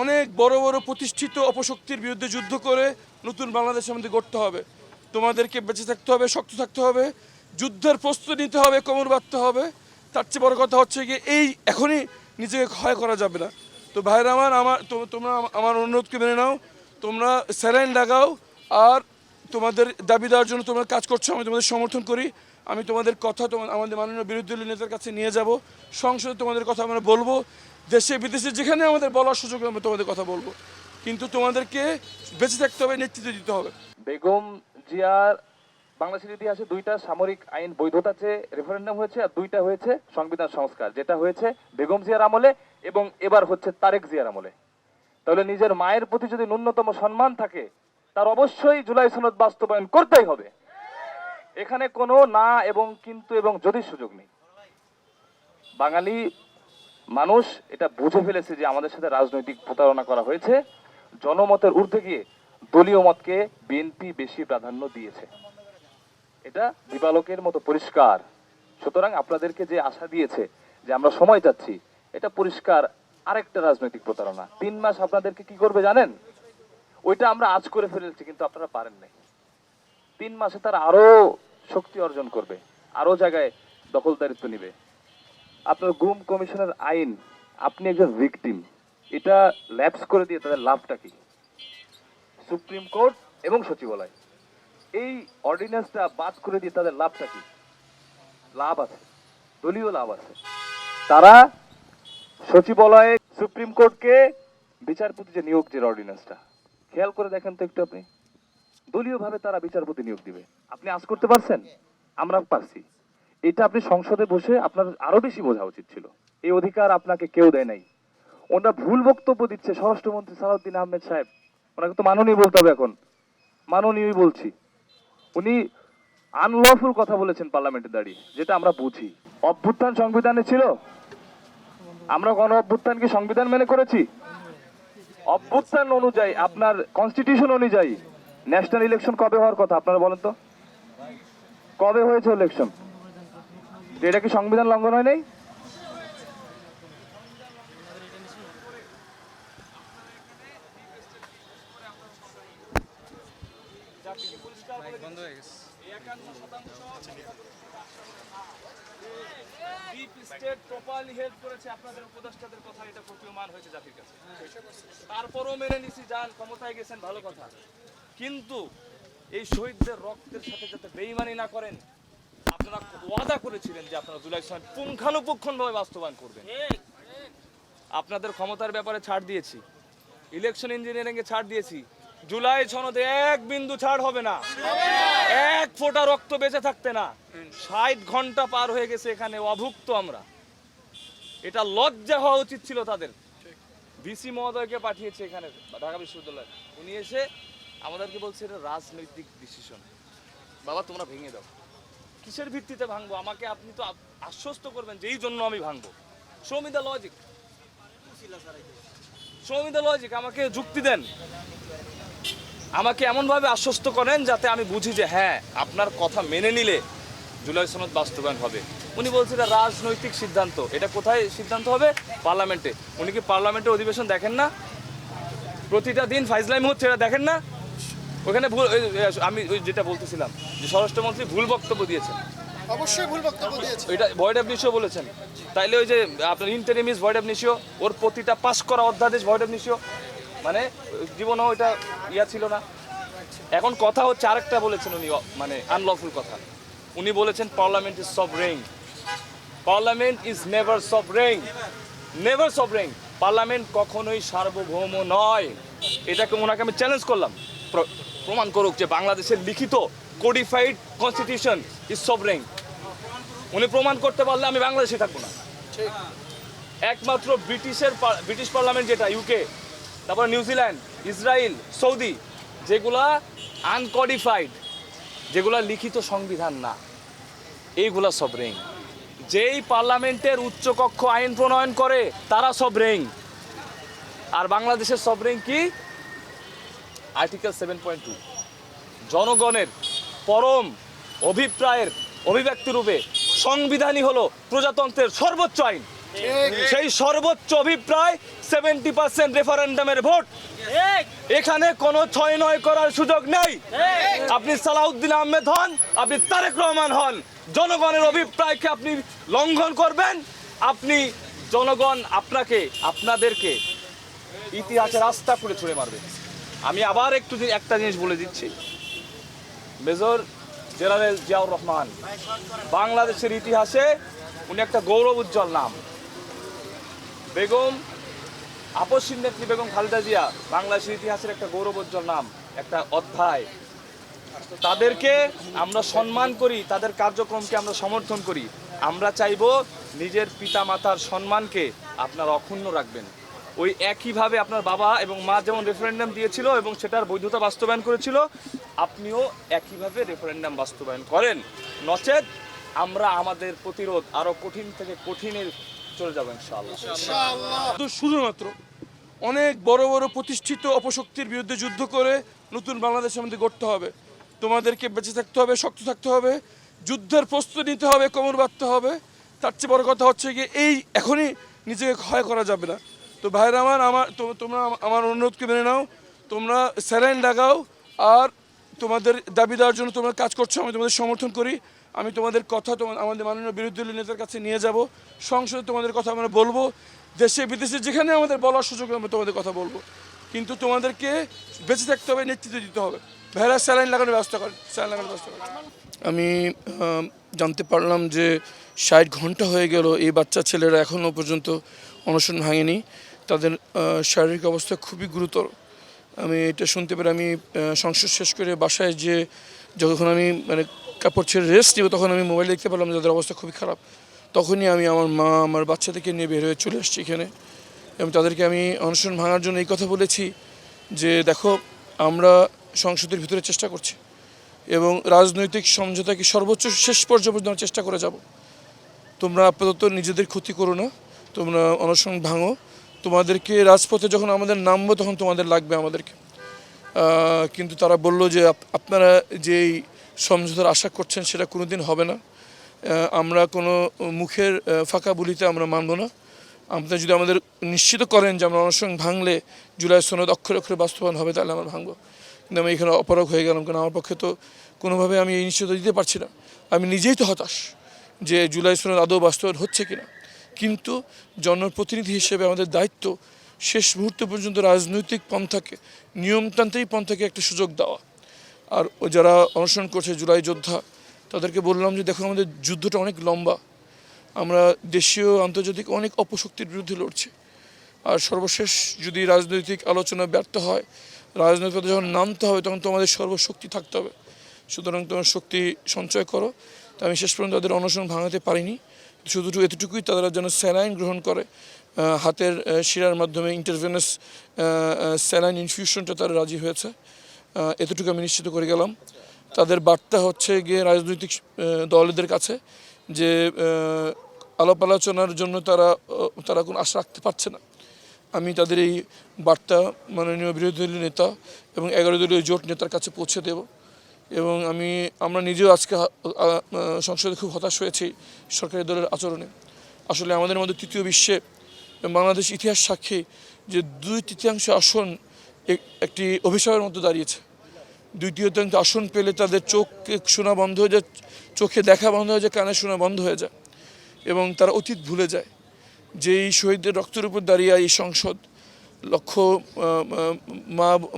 অনেক বড় বড় প্রতিষ্ঠিত অপশক্তির বিরুদ্ধে যুদ্ধ করে নতুন বাংলাদেশ আমাদের গড়তে হবে। তোমাদেরকে বেঁচে থাকতে হবে, শক্ত থাকতে হবে, যুদ্ধের প্রস্তুতি নিতে হবে, কোমর বাঁধতে হবে। তার চেয়ে বড় কথা হচ্ছে গিয়ে এই এখনই নিজেকে ক্ষয় করা যাবে না। তো ভাইরা তোমরা আমার অনুরোধকে মেনে নাও, তোমরা স্যালাইন লাগাও, আর তোমাদের দাবি দেওয়ার জন্য তোমরা কাজ করছো, আমি তোমাদের সমর্থন করি। আমি তোমাদের কথা আমাদের মাননীয় বিরোধী দলীয় নেতার কাছে নিয়ে যাব, সংসদে তোমাদের কথা আমরা বলবো, দেশে বিদেশে যেখানে আমাদের বলার সুযোগ আমরা তোমাদের কথা বলবো। কিন্তু তোমাদেরকে বেঁচে থাকতে হবে, নেতৃত্ব দিতে হবে। বেগম জিয়ার বাংলাদেশের ইতিহাসে দুইটা সামরিক আইন বৈধতা চেয়ে রেফারেন্ডাম হয়েছে, আর দুইটা হয়েছে সংবিধান সংস্কার, যেটা হয়েছে বেগম জিয়ার আমলে এবং এবার হচ্ছে তারেক জিয়ার আমলে। তাহলে নিজের মায়ের প্রতি যদি ন্যূনতম সম্মান থাকে, তার অবশ্যই জুলাই সনদ বাস্তবায়ন করতেই হবে। এখানে কোনো না এবং কিন্তু এবং যদি সুযোগ নেই। বাঙালি মানুষ এটা বুঝে ফেলেছে যে আমাদের সাথে রাজনৈতিক প্রতারণা করা হয়েছে। জনমতের ঊর্ধ্বে গিয়ে দলীয় মতকে বিএনপি বেশি প্রাধান্য দিয়েছে, এটা দিবালোকের মতো পরিষ্কার। সুতরাং আপনাদেরকে যে আশা দিয়েছে যে আমরা সময় চাচ্ছি, এটা পরিষ্কার আরেকটা রাজনৈতিক প্রতারণা। 3 মাস আপনাদেরকে কি করবে জানেন? ওইটা আমরা আজ করে ফেলেছি, কিন্তু আপনারা পারেন নাই। 3 মাসে তারা আরো শক্তি অর্জন করবে, আরো জায়গায় দখলদারিত্ব নিবে। আপনার গুম কমিশনের আইন, আপনি একজন ভিকটিম, এটা ল্যাপস করে দিয়ে তাদের লাভটা কি? সুপ্রিম কোর্ট এবং সচিবালয় এই অর্ডিন্যান্সটা বাদ করে দিয়ে তাদের লাভটা কি? লাভ আছে, দলীয় লাভ আছে। তারা সচিবালয়ে সুপ্রিম কোর্টকে বিচারপতি যে নিয়োগ, যে অর্ডিন্যান্সটা খেয়াল করে দেখেন তো একটু, আপনি দলীয়ভাবে তারা বিচারপতি নিয়োগ দিবে। আপনি আজ করতে পারছেন? আমরা পারছি। এটা আপনি সংসদে বসে আপনার আরো বেশি বোঝা উচিত ছিল। এই অধিকার আপনাকে কেউ দেয় নাই। ওনারা ভুল বক্তব্য দিচ্ছে। স্বরাষ্ট্রমন্ত্রী সালাউদ্দিন আহমেদ সাহেব, ওনাকে তো মাননীয় বলতে হবে এখন, মাননীয়ই বলছি। উনি আনলফুল কথা বলেছেন পার্লামেন্টে দাঁড়িয়ে, যেটা আমরা বুঝি। অভ্যুত্থান সংবিধানে ছিল? আমরা গণ অভ্যুত্থান কি সংবিধান মেনে করেছি? অভ্যুত্থান অনুযায়ী, আপনার কনস্টিটিউশন অনুযায়ী ন্যাশনাল ইলেকশন কবে হওয়ার কথা আপনারা বলেন তো? কবে হয়েছে ইলেকশন? এটা কি সংবিধান লঙ্ঘন হয় নাই? আপনাদের উপদেষ্টাদের কথা এটা প্রতীয়মান হয়েছে জাতির কাছে। তারপরও মেনে নিছি, যান ক্ষমতায় গেছেন ভালো কথা, কিন্তু এই শহীদদের রক্তের সাথে যাতে বেইমানি না করেন, আপনারা ওয়াদা করেছিলেন যে আপনারা জুলাই সনদ পুঙ্খানুপুঙ্খভাবে বাস্তবায়ন করবেন। আপনাদের ক্ষমতার ব্যাপারে ছাড় দিয়েছি, ইলেকশন ইঞ্জিনিয়ারিং এ ছাড় দিয়েছি, জুলাই সনদে এক বিন্দু ছাড় হবে না, এক ফোঁটা রক্ত বেঁচে থাকতে না। 60 ঘন্টা পার হয়ে গেছে, এখানে অভুক্ত আমরা। এটা লজ্জা হওয়া উচিত ছিল তাদের। ভিসি মহোদয়কে পাঠিয়েছে এখানে ঢাকা বিশ্ববিদ্যালয়, উনি এসে আমাদেরকে বলছে এটা রাজনৈতিক ডিসিশন। বাবা তোমরা ভেঙে দাও। কিসের ভিত্তিতে ভাঙবো? আমাকে আপনি তো আশ্বস্ত করবেন যে এই জন্য আমি ভাঙবো। Show me the logic, show me the logic. আমাকে যুক্তি দেন, আমাকে এমনভাবে আশ্বস্ত করেন যাতে আমি বুঝি যে হ্যাঁ আপনার কথা মেনে নিলে জুলাই সনদ বাস্তবায়ন হবে। উনি বলছেন এটা রাজনৈতিক সিদ্ধান্ত। এটা কোথায় সিদ্ধান্ত হবে? পার্লামেন্টে। উনি কি পার্লামেন্টের অধিবেশন দেখেন না? প্রতিটা দিন ফাইজলামি হচ্ছে, এটা দেখেন না? ওখানে ভুল, আমি ওই যেটা বলতেছিলাম যে স্বরাষ্ট্রমন্ত্রী ভুল বক্তব্য দিয়েছেন। অবশ্যই ভুল বক্তব্য দিয়েছে। এটা ভয়েড অফ নিশিও বলেছেন। তাইলে ওই যে আপনার ইন্টারিমিস ভয়েড অফ নিশিও, ওর প্রতিটা পাস করা অধ্যাদেশ ভয়েড অফ নিশিও, মানে জীবনেও এটা ইয়া ছিল না। এখন কথা হচ্ছে আরেকটা বলেছেন উনি, মানে আনলফুল কথা। উনি বলেছেন parliament is sovereign. Parliament is never sovereign, never sovereign. Parliament কখনোই সার্বভৌম নয়। এটাকে ওনাকে আমি চ্যালেঞ্জ করলাম, প্রমাণ করুক যে বাংলাদেশের লিখিত কোডিফাইড কনস্টিটিউশন ইজ সভরেন। উনি প্রমাণ করতে পারলে আমি বাংলাদেশে থাকবো না। একমাত্র ব্রিটিশ পার্লামেন্ট যেটা ইউকে, তারপর নিউজিল্যান্ড, ইসরায়েল, সৌদি, যেগুলা আনকডিফাইড, যেগুলা লিখিত সংবিধান না, এইগুলা সভরেন। যেই পার্লামেন্টের উচ্চকক্ষ আইন প্রণয়ন করে তারা সভরেন। আর বাংলাদেশের সভরেন কি? আর্টিকেল 7.2, জনগণের পরম অভিপ্রায়ের অভিব্যক্তি রূপে সংবিধানই হলো প্রজাতন্ত্রের সর্বোচ্চ আইন। সেই সর্বোচ্চ অভিপ্রায় 70% রেফারেন্ডামের ভোট। এখানে কোনো 6-9 করার সুযোগ নেই। আপনি সালাউদ্দিন আহমেদ হন, আপনি তারেক রহমান হন, জনগণের অভিপ্রায়কে আপনি লঙ্ঘন করবেন, আপনি জনগণ আপনাদেরকে ইতিহাসে রাস্তা করে ছুঁড়ে মারবে। আমি আবার একটা জিনিস বলে দিচ্ছি, মেজর জেনারেল জিয়াউর রহমান বাংলাদেশের ইতিহাসে উনি একটা গৌরব উজ্জ্বল নাম। বেগম আপসীর নেত্রী বেগম খালেদা জিয়া বাংলাদেশের ইতিহাসের একটা গৌরব উজ্জ্বল নাম, একটা অধ্যায়। তাদেরকে আমরা সম্মান করি, তাদের কার্যক্রমকে আমরা সমর্থন করি। আমরা চাইবো নিজের পিতা মাতার সম্মানকে আপনারা অক্ষুণ্ণ রাখবেন। ওই একইভাবে আপনার বাবা এবং মা যেমন রেফারেন্ডাম দিয়েছিল এবং সেটার বৈধতা বাস্তবায়ন করেছিল, আপনিও একইভাবে রেফারেন্ডাম বাস্তবায়ন করেন। নচেত আমরা আমাদের প্রতিরোধ আরো কঠিন থেকে কঠিনের চলে যাবো ইনশাআল্লাহ। তো শুধুমাত্র অনেক বড় বড় প্রতিষ্ঠিত অপশক্তির বিরুদ্ধে যুদ্ধ করে নতুন বাংলাদেশ আমাদের গড়তে হবে। তোমাদেরকে বেঁচে থাকতে হবে, শক্ত থাকতে হবে, যুদ্ধের প্রস্তুতি নিতে হবে, কোমর বাঁধতে হবে। তার চেয়ে বড় কথা হচ্ছে গিয়ে এখনই নিজেকে ক্ষয় করা যাবে না। তো ভাইরা তোমরা আমার অনুরোধকে মেনে নাও, তোমরা স্যালাইন লাগাও, আর তোমাদের দাবি দেওয়ার জন্য তোমরা কাজ করছো, আমি তোমাদের সমর্থন করি। আমি তোমাদের কথা আমাদের মাননীয় বিরোধী দলীয় নেতার কাছে নিয়ে যাব, সংসদে তোমাদের কথা আমরা বলবো, দেশে বিদেশে যেখানে আমাদের বলার সুযোগ আমরা তোমাদের কথা বলবো। কিন্তু তোমাদেরকে বেঁচে থাকতে হবে, নেতৃত্ব দিতে হবে। ভাইরা স্যালাইন লাগানোর ব্যবস্থা করেন, স্যালাইন লাগানোর ব্যবস্থা করেন। আমি জানতে পারলাম যে 60 ঘন্টা হয়ে গেল এই বাচ্চা ছেলেরা এখনও পর্যন্ত অনশন ভাঙেনি। তাদের শারীরিক অবস্থা খুবই গুরুতর। আমি এটা শুনতে পেরে আমি সংসদ শেষ করে বাসায় যে যখন আমি কাপড় ছেড়ে রেস্ট নিব, তখন আমি মোবাইল দেখতে পেলাম যাদের অবস্থা খুবই খারাপ। তখনই আমি আমার মা আমার বাচ্চাদেরকে নিয়ে বের হয়ে চলে এসেছি এখানে, এবং তাদেরকে আমি অনশন ভাঙার জন্য এই কথা বলেছি যে দেখো, আমরা সংসদের ভিতরে চেষ্টা করছি এবং রাজনৈতিক সমঝোতাকে সর্বোচ্চ শেষ পর্যায়ে পর্যন্ত চেষ্টা করে যাব। তোমরা আপাতত নিজেদের ক্ষতি করো না, তোমরা অনশন ভাঙো। তোমাদেরকে রাজপথে যখন আমাদের নামবো তখন তোমাদের লাগবে আমাদেরকে। কিন্তু তারা বলল যে আপনারা যেই সমঝোতার আশা করছেন সেটা কোনোদিন হবে না। আমরা কোনো মুখের ফাঁকা বলিতে আমরা মানব না। আপনারা যদি আমাদের নিশ্চিত করেন যে আমরা অনশন ভাঙলে জুলাই সনদ অক্ষরে অক্ষরে বাস্তবায়ন হবে, তাহলে আমরা ভাঙবো। কিন্তু আমি এখানে অপারগ হয়ে গেলাম, কারণ আমার পক্ষে তো কোনোভাবে আমি এই নিশ্চিত দিতে পারছি না। আমি নিজেই তো হতাশ যে জুলাই সনদ আদৌ বাস্তবায়ন হচ্ছে কিনা। কিন্তু জনপ্রতিনিধি হিসেবে আমাদের দায়িত্ব শেষ মুহূর্ত পর্যন্ত রাজনৈতিক পন্থাকে, নিয়মতান্ত্রিক পন্থাকে একটা সুযোগ দেওয়া। আর যারা অনশন করছে জুলাই যোদ্ধা, তাদেরকে বললাম যে দেখো, আমাদের যুদ্ধটা অনেক লম্বা, আমরা দেশীয় আন্তর্জাতিক অনেক অপশক্তির বিরুদ্ধে লড়ছি। আর সর্বশেষ যদি রাজনৈতিক আলোচনা ব্যর্থ হয়, রাজনৈতিক যখন নামতে হবে, তখন তোমাদের সর্বশক্তি থাকতে হবে। সুতরাং তোমার শক্তি সঞ্চয় করো। তো আমি শেষ পর্যন্ত তাদের অনশন ভাঙাতে পারিনি, শুধু এতটুকুই তারা যেন স্যালাইন গ্রহণ করে, হাতের শিরার মাধ্যমে ইন্টারভেনাস স্যালাইন ইনফিউশনটা তারা রাজি হয়েছে। এতটুকু আমি নিশ্চিত করে গেলাম। তাদের বার্তা হচ্ছে গিয়ে রাজনৈতিক দলদের কাছে যে আলাপ আলোচনার জন্য তারা কোনো আশা রাখতে পারছে না। আমি তাদের এই বার্তা মাননীয় বিরোধী দলীয় নেতা এবং 11 দলীয় জোট নেতার কাছে পৌঁছে দেব। এবং আমরা নিজেও আজকে সংসদে খুব হতাশ হয়েছি সরকারি দলের আচরণে। আসলে আমাদের মধ্যে তৃতীয় বিশ্বে বাংলাদেশ ইতিহাস সাক্ষী যে 2/3 আসন একটি অভিশাপের মতো দাঁড়িয়েছে। 2/3 আসন পেলে তাদের চোখে শোনা বন্ধ হয়ে যায়, চোখে দেখা বন্ধ হয়ে যায়, কানে শোনা বন্ধ হয়ে যায়, এবং তারা অতীত ভুলে যায়। যেই শহীদদের রক্তের উপর দাঁড়িয়ে এই সংসদ, লক্ষ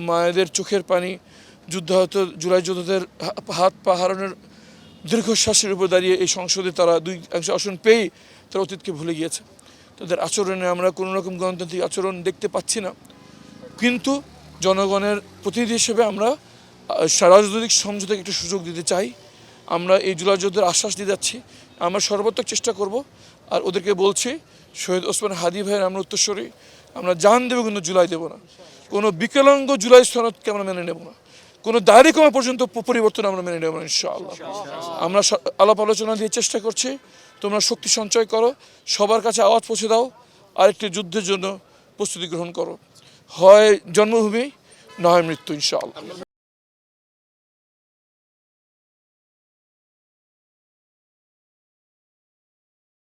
মায়েদের চোখের পানি, যুদ্ধাহত জুলাই যোদ্ধাদের হাত পা হারানোর দীর্ঘশ্বাসের উপর দাঁড়িয়ে এই সংসদে তারা 2 আসন পেয়েই তারা অতীতকে ভুলে গিয়েছে। তাদের আচরণে আমরা কোনো রকম গণতান্ত্রিক আচরণ দেখতে পাচ্ছি না। কিন্তু জনগণের প্রতিনিধি হিসেবে আমরা রাজনৈতিক সমঝোতাকে একটু সুযোগ দিতে চাই। আমরা এই জুলাই যোদ্ধাদের আশ্বাস দিয়ে যাচ্ছি, আমরা সর্বাত্মক চেষ্টা করব। আর ওদেরকে বলছি, শহীদ ওসমান হাদি ভাইয়ের আমরা উত্তরস্বরী, আমরা জান দেবো কিন্তু জুলাই দেবো না। কোনো বিকলাঙ্গ জুলাই সনদকে আমরা মেনে নেব না, কোনো দাড়ি কমা পর্যন্ত পরিবর্তন আমরা মেনে নেব না ইনশাআল্লাহ। আমরা আলাপ আলোচনা দিয়ে চেষ্টা করছি। তোমরা শক্তি সঞ্চয় করো, সবার কাছে আওয়াজ পৌঁছে দাও, আরেকটি যুদ্ধের জন্য প্রস্তুতি গ্রহণ করো। হয় জন্মভূমি, না হয় মৃত্যু ইনশাআল্লাহ।